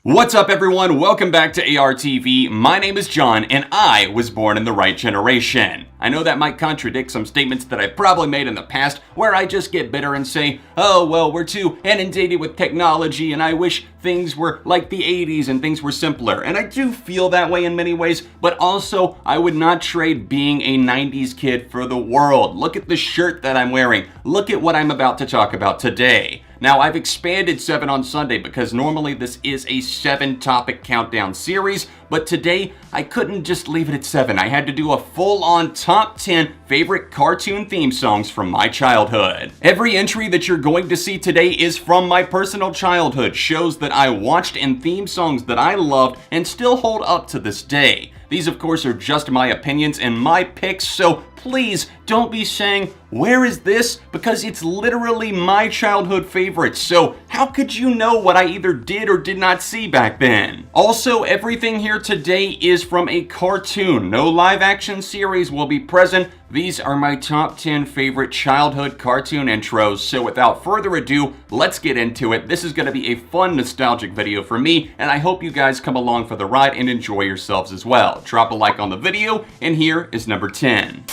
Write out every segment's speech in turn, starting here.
What's up everyone, welcome back to ARTV. My name is John and I was born in the right generation. I know that might contradict some statements that I've probably made in the past where I just get bitter and say, oh well, we're too inundated with technology and I wish things were like the 80s and things were simpler. And I do feel that way in many ways, but also I would not trade being a 90s kid for the world. Look at the shirt that I'm wearing. Look at what I'm about to talk about today. Now, I've expanded 7 on Sunday because normally this is a 7-topic countdown series, but today I couldn't just leave it at 7. I had to do a full-on top 10 favorite cartoon theme songs from my childhood. Every entry that you're going to see today is from my personal childhood, shows that I watched and theme songs that I loved and still hold up to this day. These, of course, are just my opinions and my picks, so please don't be saying, where is this? Because it's literally my childhood favorites, so how could you know what I either did or did not see back then? Also, everything here today is from a cartoon. No live action series will be present. These are my top 10 favorite childhood cartoon intros, so without further ado, let's get into it. This is going to be a fun nostalgic video for me, and I hope you guys come along for the ride and enjoy yourselves as well. Drop a like on the video, and here is number 10.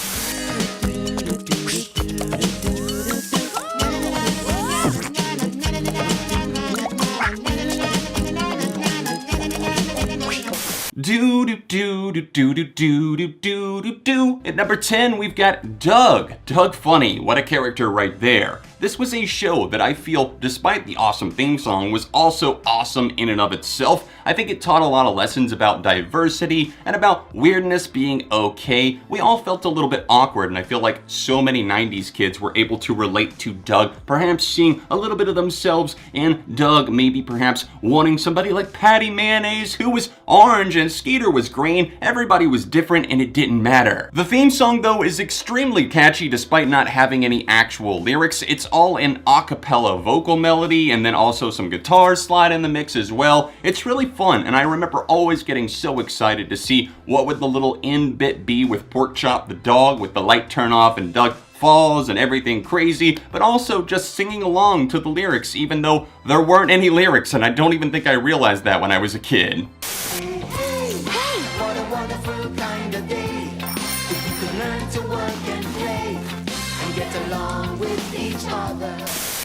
Do do do do do do do do do do do. At number 10, we've got Doug. Doug Funny, what a character right there. This was a show that I feel, despite the awesome theme song, was also awesome in and of itself. I think it taught a lot of lessons about diversity and about weirdness being okay. We all felt a little bit awkward, and I feel like so many 90s kids were able to relate to Doug, perhaps seeing a little bit of themselves in Doug, maybe perhaps wanting somebody like Patty Mayonnaise who was orange and Skeeter was green. Everybody was different and it didn't matter. The theme song though is extremely catchy despite not having any actual lyrics. It's all in a cappella vocal melody and then also some guitar slide in the mix as well. It's really fun, and I remember always getting so excited to see what would the little end bit be with Porkchop the dog with the light turn off and Doug falls and everything crazy, but also just singing along to the lyrics even though there weren't any lyrics, and I don't even think I realized that when I was a kid. What a wonderful kind of day. If you could learn to work and play and get along with each other.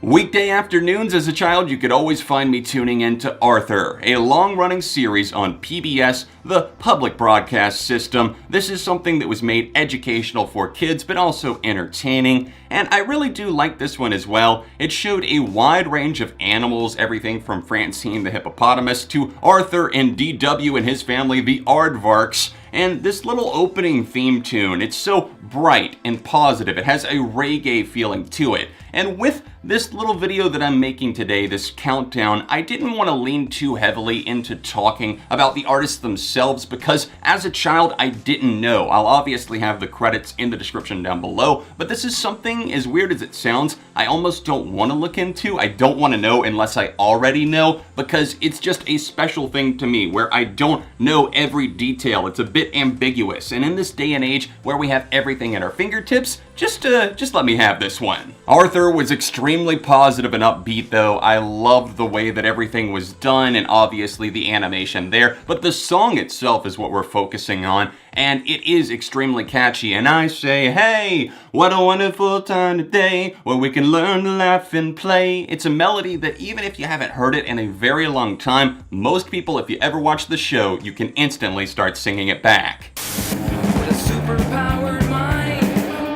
Weekday afternoons as a child, you could always find me tuning into Arthur, a long-running series on PBS, the public broadcast system. This is something that was made educational for kids, but also entertaining. And I really do like this one as well. It showed a wide range of animals, everything from Francine the hippopotamus to Arthur and DW and his family, the Aardvarks. And this little opening theme tune, it's so bright and positive. It has a reggae feeling to it. And with this little video that I'm making today, this countdown, I didn't want to lean too heavily into talking about the artists themselves because as a child, I didn't know. I'll obviously have the credits in the description down below, but this is something, as weird as it sounds, I almost don't want to look into. I don't want to know unless I already know, because it's just a special thing to me where I don't know every detail. It's a bit ambiguous, and in this day and age where we have everything at our fingertips, just let me have this one. Arthur was extremely positive and upbeat though. I loved the way that everything was done and obviously the animation there, but the song itself is what we're focusing on, and it is extremely catchy. And I say, hey, what a wonderful time today where we can learn to laugh and play. It's a melody that even if you haven't heard it in a very long time, most people, if you ever watch the show, you can instantly start singing it back. With a superpowered mind,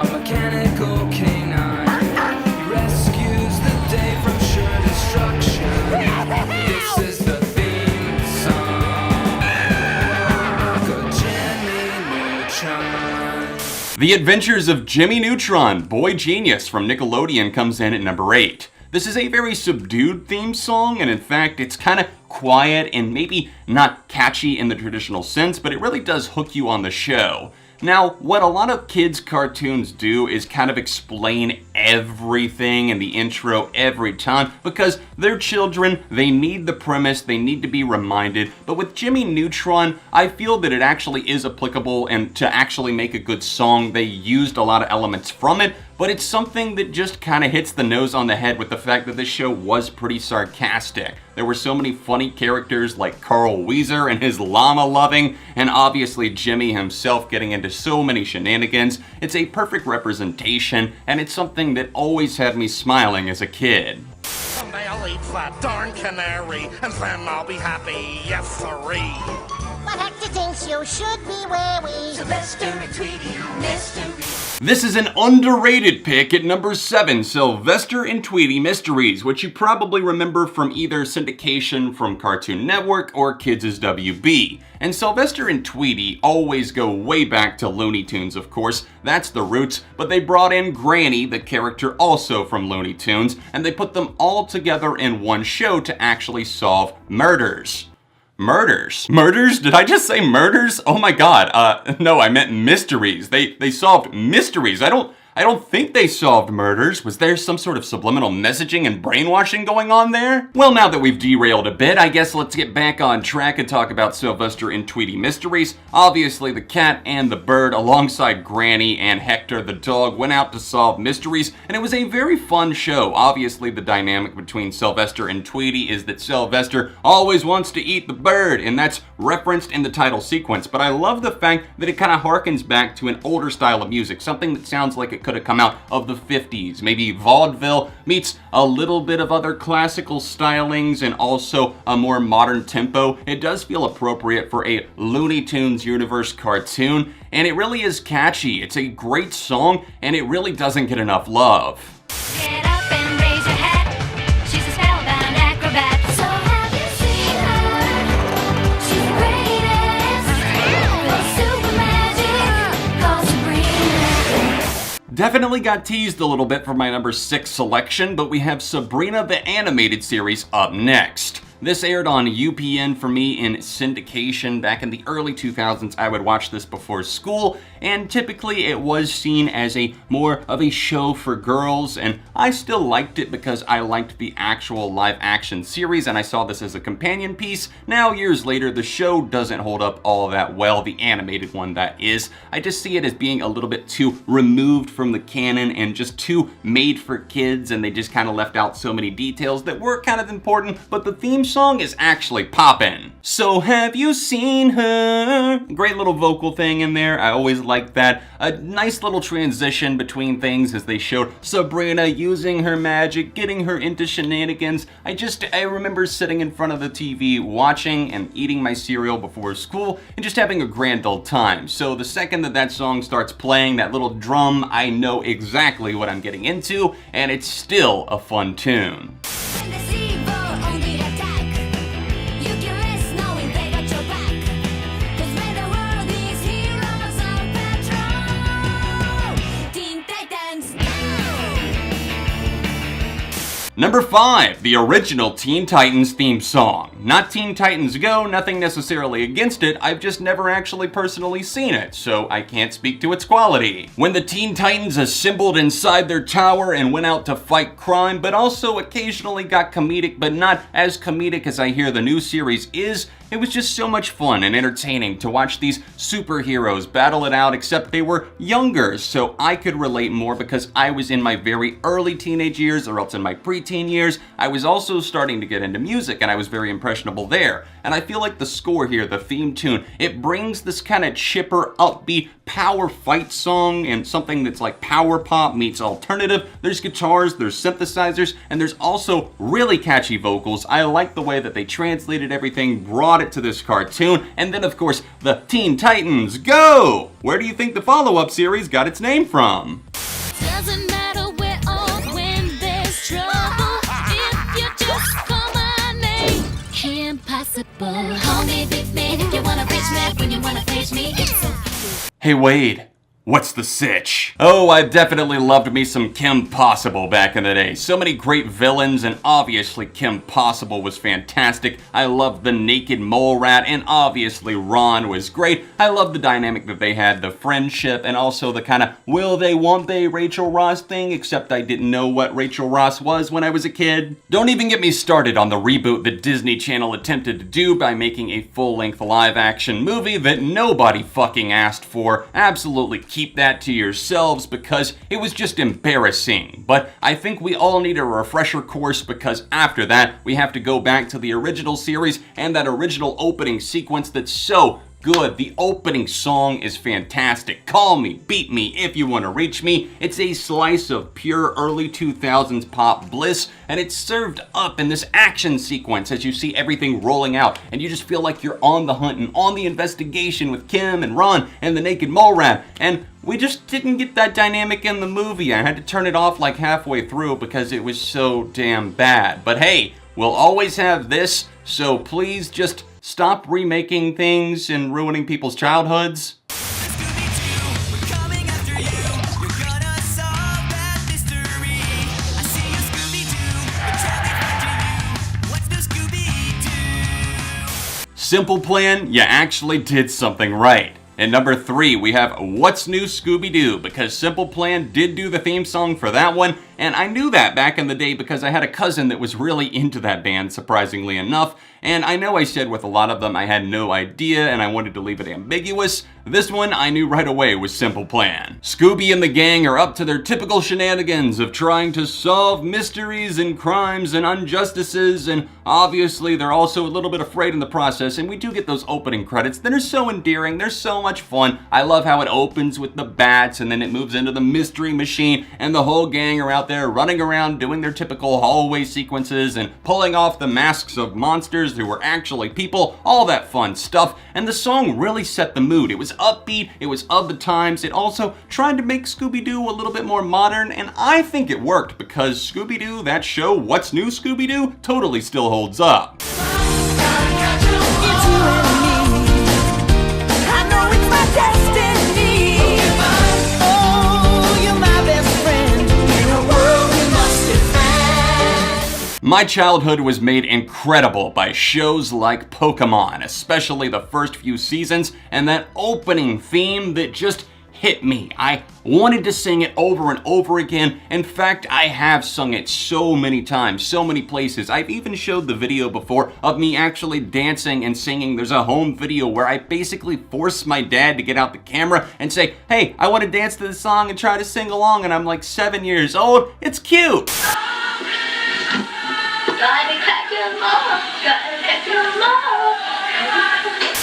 a mechanical canine, he rescues the day from sure destruction. This is the theme song. Go Jimmy Neutron. The Adventures of Jimmy Neutron, Boy Genius from Nickelodeon comes in at number 8. This is a very subdued theme song, and in fact, it's kind of quiet and maybe not catchy in the traditional sense, but it really does hook you on the show. Now, what a lot of kids' cartoons do is kind of explain everything in the intro every time because they're children, they need the premise, they need to be reminded. But with Jimmy Neutron, I feel that it actually is applicable, and to actually make a good song, they used a lot of elements from it, but it's something that just kind of hits the nose on the head with the fact that this show was pretty sarcastic. There were so many funny characters like Carl Weezer and his llama loving, and obviously Jimmy himself getting into so many shenanigans. It's a perfect representation, and it's something that always had me smiling as a kid. Someday I'll eat that darn canary, and then I'll be happy, yes sirree. But Hector thinks you should be wary. Sylvester and Tweety, mystery. This is an underrated pick at number 7, Sylvester and Tweety Mysteries, which you probably remember from either syndication from Cartoon Network or Kids' WB. And Sylvester and Tweety always go way back to Looney Tunes, of course, that's the roots, but they brought in Granny, the character also from Looney Tunes, and they put them all together in one show to actually solve murders. Murders? Murders? Did I just say murders? Oh my god, no, I meant mysteries. They solved mysteries. I don't think they solved murders. Was there some sort of subliminal messaging and brainwashing going on there? Well, now that we've derailed a bit, I guess let's get back on track and talk about Sylvester and Tweety Mysteries. Obviously, the cat and the bird, alongside Granny and Hector the dog, went out to solve mysteries, and it was a very fun show. Obviously, the dynamic between Sylvester and Tweety is that Sylvester always wants to eat the bird, and that's referenced in the title sequence, but I love the fact that it kind of harkens back to an older style of music, something that sounds like it could have come out of the 50s. Maybe vaudeville meets a little bit of other classical stylings and also a more modern tempo. It does feel appropriate for a Looney Tunes universe cartoon, and it really is catchy. It's a great song, and it really doesn't get enough love. Get up and raise your hat. She's a spellbound acrobat. So have you seen her? She's the greatest. Oh, super magic. Called Sabrina. Definitely got teased a little bit for my number 6 selection, but we have Sabrina the Animated Series up next. This aired on UPN for me in syndication back in the early 2000s. I would watch this before school, and typically it was seen as a more of a show for girls, and I still liked it because I liked the actual live action series, and I saw this as a companion piece. Now, years later, the show doesn't hold up all that well, the animated one that is. I just see it as being a little bit too removed from the canon and just too made for kids, and they just kind of left out so many details that were kind of important, but the theme song is actually poppin'. So have you seen her? Great little vocal thing in there. I always liked that. A nice little transition between things as they showed Sabrina using her magic, getting her into shenanigans. I remember sitting in front of the TV watching and eating my cereal before school and just having a grand old time. So the second that song starts playing, that little drum, I know exactly what I'm getting into, and it's still a fun tune. When there's evil on the attack, you can rest knowing they got your back. 'Cause when the world needs heroes on patrol, Teen Titans. Number 5, the original Teen Titans theme song. Not Teen Titans Go, nothing necessarily against it, I've just never actually personally seen it, so I can't speak to its quality. When the Teen Titans assembled inside their tower and went out to fight crime, but also occasionally got comedic, but not as comedic as I hear the new series is, it was just so much fun and entertaining to watch these superheroes battle it out, except they were younger, so I could relate more because I was in my very early teenage years or else in my preteen years. I was also starting to get into music and I was very impressionable there. And I feel like the score here, the theme tune, it brings this kind of chipper, upbeat, power fight song and something that's like power pop meets alternative. There's guitars, there's synthesizers, and there's also really catchy vocals. I like the way that they translated everything, brought it to this cartoon, and then of course, the Teen Titans Go! Where do you think the follow-up series got its name from? Doesn't matter where or when there's trouble, if you just call my name. Impossible. Call me Big Man if you wanna reach me, when you wanna face me. It's so Hey Wade, what's the sitch? Oh, I definitely loved me some Kim Possible back in the day. So many great villains, and obviously Kim Possible was fantastic. I loved the naked mole rat, and obviously Ron was great. I loved the dynamic that they had, the friendship, and also the kind of will they, won't they Rachel Ross thing, except I didn't know what Rachel Ross was when I was a kid. Don't even get me started on the reboot that Disney Channel attempted to do by making a full-length live-action movie that nobody fucking asked for. Absolutely keep that to yourselves because it was just embarrassing. But I think we all need a refresher course because after that, we have to go back to the original series and that original opening sequence that's so good. The opening song is fantastic. Call me, beat me if you want to reach me. It's a slice of pure early 2000s pop bliss, and it's served up in this action sequence as you see everything rolling out, and you just feel like you're on the hunt and on the investigation with Kim and Ron and the naked mole rat. And we just didn't get that dynamic in the movie. I had to turn it off like halfway through because it was so damn bad. But hey, we'll always have this, so please just stop remaking things and ruining people's childhoods. Simple Plan, you actually did something right. And number 3, we have What's New Scooby-Doo, because Simple Plan did do the theme song for that one, and I knew that back in the day because I had a cousin that was really into that band, surprisingly enough, and I know I said with a lot of them I had no idea and I wanted to leave it ambiguous. This one I knew right away was Simple Plan. Scooby and the gang are up to their typical shenanigans of trying to solve mysteries and crimes and injustices, and obviously they're also a little bit afraid in the process, and we do get those opening credits that are so endearing, they're so much fun. I love how it opens with the bats and then it moves into the mystery machine and the whole gang are out there running around doing their typical hallway sequences and pulling off the masks of monsters who were actually people, all that fun stuff. And the song really set the mood. It was upbeat, it was of the times, it also tried to make Scooby-Doo a little bit more modern, and I think it worked because Scooby-Doo, that show, What's New Scooby-Doo, totally still holds up. My childhood was made incredible by shows like Pokemon, especially the first few seasons, and that opening theme that just hit me. I wanted to sing it over and over again. In fact, I have sung it so many times, so many places. I've even showed the video before of me actually dancing and singing. There's a home video where I basically forced my dad to get out the camera and say, hey, I want to dance to this song and try to sing along, and I'm like 7 years old. It's cute.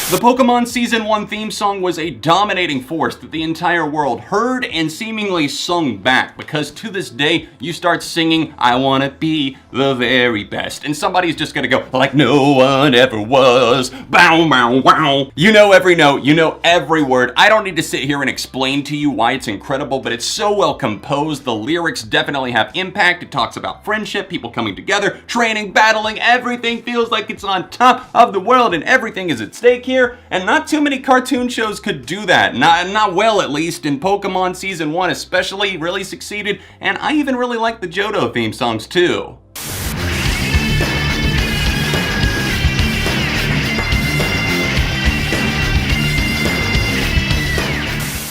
The Pokemon Season 1 theme song was a dominating force that the entire world heard and seemingly sung back, because to this day, you start singing, I wanna be the very best, and somebody's just gonna go, like no one ever was, bow, bow, wow. You know every note, you know every word. I don't need to sit here and explain to you why it's incredible, but it's so well composed. The lyrics definitely have impact. It talks about friendship, people coming together, training, battling, everything feels like it's on top of the world, and everything is at stake here. And not too many cartoon shows could do that. Not well, at least. In Pokemon Season 1 especially, really succeeded. And I even really like the Johto theme songs too.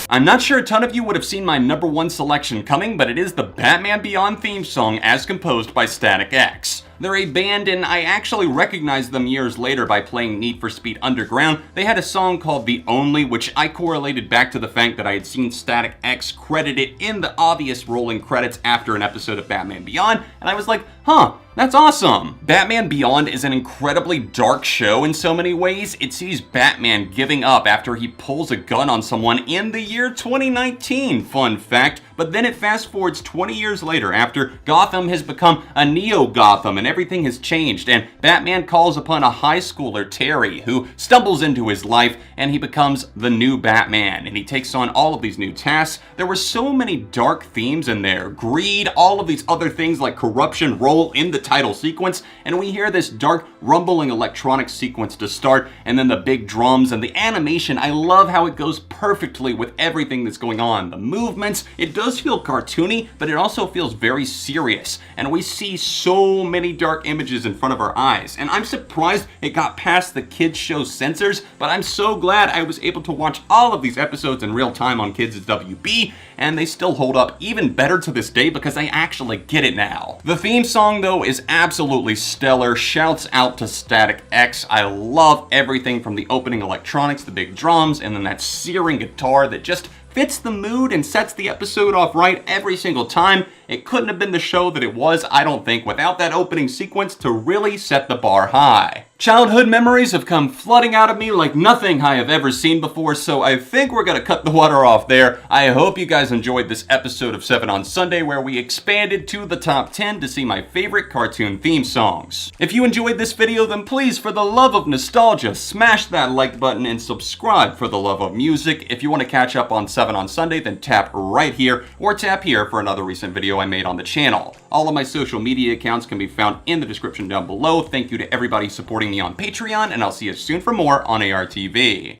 I'm not sure a ton of you would have seen my number 1 selection coming, but it is the Batman Beyond theme song as composed by Static X. They're a band, and I actually recognized them years later by playing Need for Speed Underground. They had a song called The Only, which I correlated back to the fact that I had seen Static X credited in the obvious rolling credits after an episode of Batman Beyond, and I was like, huh, that's awesome. Batman Beyond is an incredibly dark show in so many ways. It sees Batman giving up after he pulls a gun on someone in the year 2019, fun fact. But then it fast forwards 20 years later after Gotham has become a neo-Gotham and everything has changed, and Batman calls upon a high schooler, Terry, who stumbles into his life and he becomes the new Batman, and he takes on all of these new tasks. There were so many dark themes in there, greed, all of these other things like corruption roll in the title sequence, and we hear this dark rumbling electronic sequence to start, and then the big drums and the animation. I love how it goes perfectly with everything that's going on. The movements, it does feel cartoony, but it also feels very serious, and we see so many dark images in front of our eyes, and I'm surprised it got past the kids show censors, but I'm so glad I was able to watch all of these episodes in real time on Kids' WB, and they still hold up even better to this day because I actually get it now. The theme song though is absolutely stellar. Shouts out to Static X. I love everything from the opening electronics, the big drums, and then that searing guitar that just fits the mood and sets the episode off right every single time. It couldn't have been the show that it was, I don't think, without that opening sequence to really set the bar high. Childhood memories have come flooding out of me like nothing I have ever seen before, so I think we're gonna cut the water off there. I hope you guys enjoyed this episode of 7 on Sunday where we expanded to the top 10 to see my favorite cartoon theme songs. If you enjoyed this video, then please, for the love of nostalgia, smash that like button and subscribe for the love of music. If you want to catch up on 7 on Sunday, then tap right here or tap here for another recent video I made on the channel. All of my social media accounts can be found in the description down below. Thank you to everybody supporting me on Patreon, and I'll see you soon for more on ARTV.